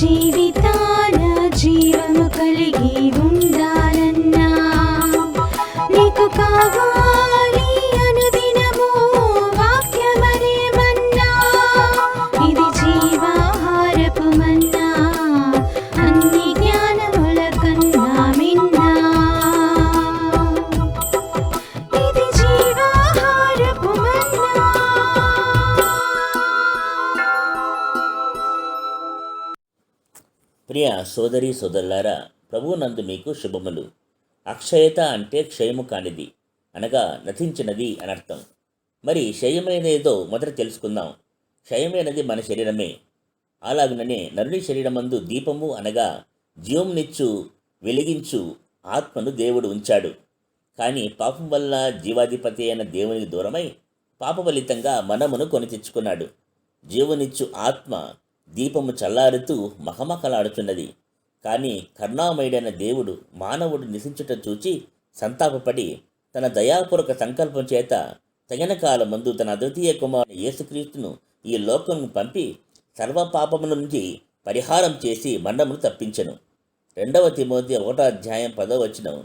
జీవితాన జీవము కలిగి ఉండాలన్నా నీకు కావాలి అనుదినము వాక్యమనే మన్నా. ఇది జీవాహారపు మన్నా, అన్ని జ్ఞానముల కన్నా మిన్నా. ఇది జీవాహారపు మన్నా. ప్రియ సోదరి సోదరులారా, ప్రభువునందు మీకు శుభములు. అక్షయత అంటే క్షయము కానిది అనగా నశించినది అనర్థం. మరి క్షయమైనదేదో మొదట తెలుసుకుందాం. క్షయమైనది మన శరీరమే. అలాగుననే నరుని శరీరమందు దీపము అనగా జీవమునిచ్చు వెలిగించు ఆత్మను దేవుడు ఉంచాడు. కానీ పాపం వల్ల జీవాధిపతి అయిన దేవునికి దూరమై పాప ఫలితంగా మనమును కొని తెచ్చుకున్నాడు. జీవనిచ్చు ఆత్మ దీపము చల్లారుతూ మహమకలాడుచున్నది. కానీ కరుణామయుడైన దేవుడు మానవుడు నిశించుట చూచి సంతాపపడి తన దయాపూర్వక సంకల్పం చేత తగిన కాలమందు తన అద్వితీయ కుమారుని యేసుక్రీస్తును ఈ లోకము పంపి సర్వపాపముల నుంచి పరిహారం చేసి మరణమును తప్పించెను. 2 తిమోతి 1:10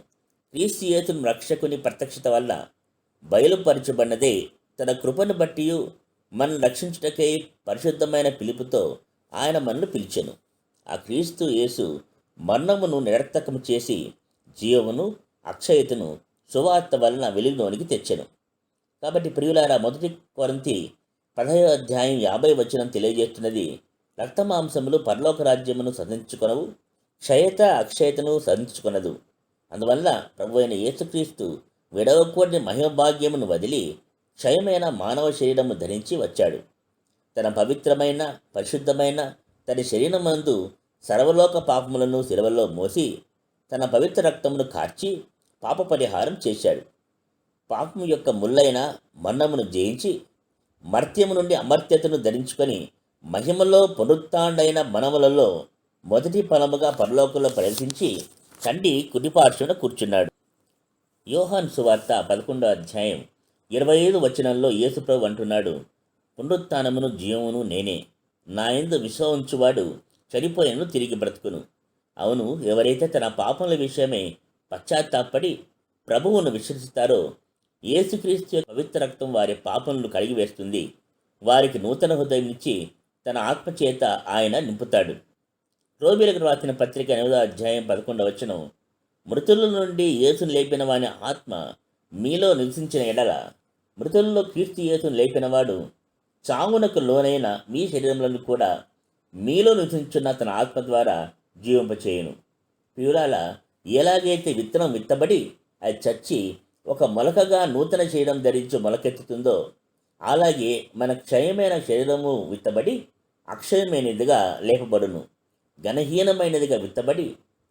క్రీస్తు యేసును రక్షకుని ప్రత్యక్షత వల్ల బయలుపరచబడినదే తన కృపను బట్టి మనల్ని రక్షించుటకై పరిశుద్ధమైన పిలుపుతో ఆయన మనల్ని పిలిచెను. ఆ క్రీస్తు యేసు మరణమును నిరర్థకము చేసి జీవమును అక్షయతను సువార్త వలన వెలుగులోనికి తెచ్చెను. కాబట్టి ప్రియులారా, 1 కొరింథీ 10:50 తెలియజేస్తున్నది, రక్తమాంసములు పరలోక రాజ్యమును సాధించుకొనవు, క్షయత అక్షయతను సాధించుకొనదు. అందువల్ల ప్రభు అయిన యేసుక్రీస్తు విడవకూడని మహిమభాగ్యమును వదిలి క్షయమైన మానవ శరీరము ధరించి వచ్చాడు. తన పవిత్రమైన పరిశుద్ధమైన తన శరీరమందు సర్వలోక పాపములను శిలువలో మోసి తన పవిత్ర రక్తమును కార్చి పాప పరిహారం చేశాడు. పాపము యొక్క ముల్లైన మరణమును జయించి మర్త్యము నుండి అమర్త్యతను ధరించుకొని మహిమలో పునరుత్థానుడైన మనములలో మొదటి ఫలముగా పరలోకంలో ప్రవేశించి తండ్రి కుడిపార్శ్వన కూర్చున్నాడు. యోహాను సువార్త 11:25 యేసుప్రభు అంటున్నాడు, పునరుత్థానమును జీవమును నేనే. నా యందు విశ్వసించువాడు చనిపోయినను తిరిగి బ్రతుకును. అవును, ఎవరైతే తన పాపముల విషయమై పశ్చాత్తాపడి ప్రభువును విశ్వసిస్తారో యేసుక్రీస్తు యొక్క పవిత్ర రక్తం వారి పాపములను కడిగివేస్తుంది. వారికి నూతన హృదయం ఇచ్చి తన ఆత్మచేత ఆయన నింపుతాడు. రోమీయులకు రాసిన పత్రిక 8:11 మృతుల నుండి యేసును లేపిన వాని ఆత్మ మీలో నివసించిన ఎడల మృతుల్లో క్రీస్తు యేసును లేపినవాడు చావునకు లోనైన మీ శరీరములను కూడా మీలో నివసించున్న తన ఆత్మ ద్వారా జీవింపచేయును. ప్రియులాల, ఎలాగైతే విత్తనం విత్తబడి అది చచ్చి ఒక మొలకగా నూతన శరీరం ధరించి మొలకెత్తుతుందో అలాగే మన క్షయమైన శరీరము విత్తబడి అక్షయమైనదిగా లేపబడును, ఘనహీనమైనదిగా విత్తబడి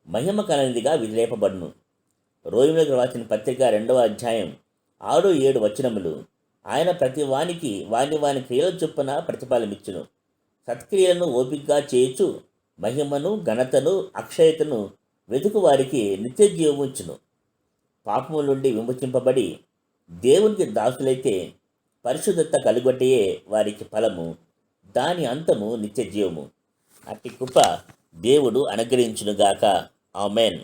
మహిమ కలనిదిగా లేపబడును. రోమీయులకు రాసిన పత్రిక 2:6-7 ఆయన ప్రతి వానికి వాని క్రియల చొప్పున ప్రతిఫలమిచ్చును. సత్క్రియలను ఓపికగా చేయుచు మహిమను ఘనతను అక్షయతను వెతుకు వారికి నిత్య జీవముచ్చును. పాపము నుండి విమోచింపబడి దేవునికి దాసులైతే పరిశుద్ధత కలుగొట్టయే వారికి ఫలము, దాని అంతము నిత్య జీవము. అట్టి కృప దేవుడు అనుగ్రహించునుగాక. ఆమెన్.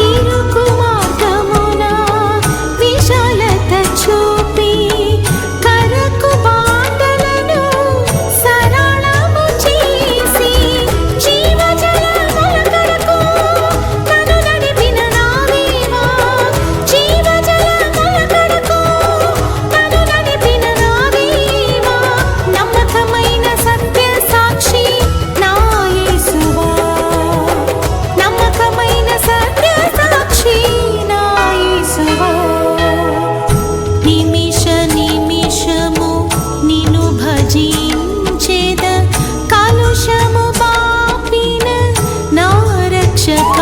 ఈ రక్షక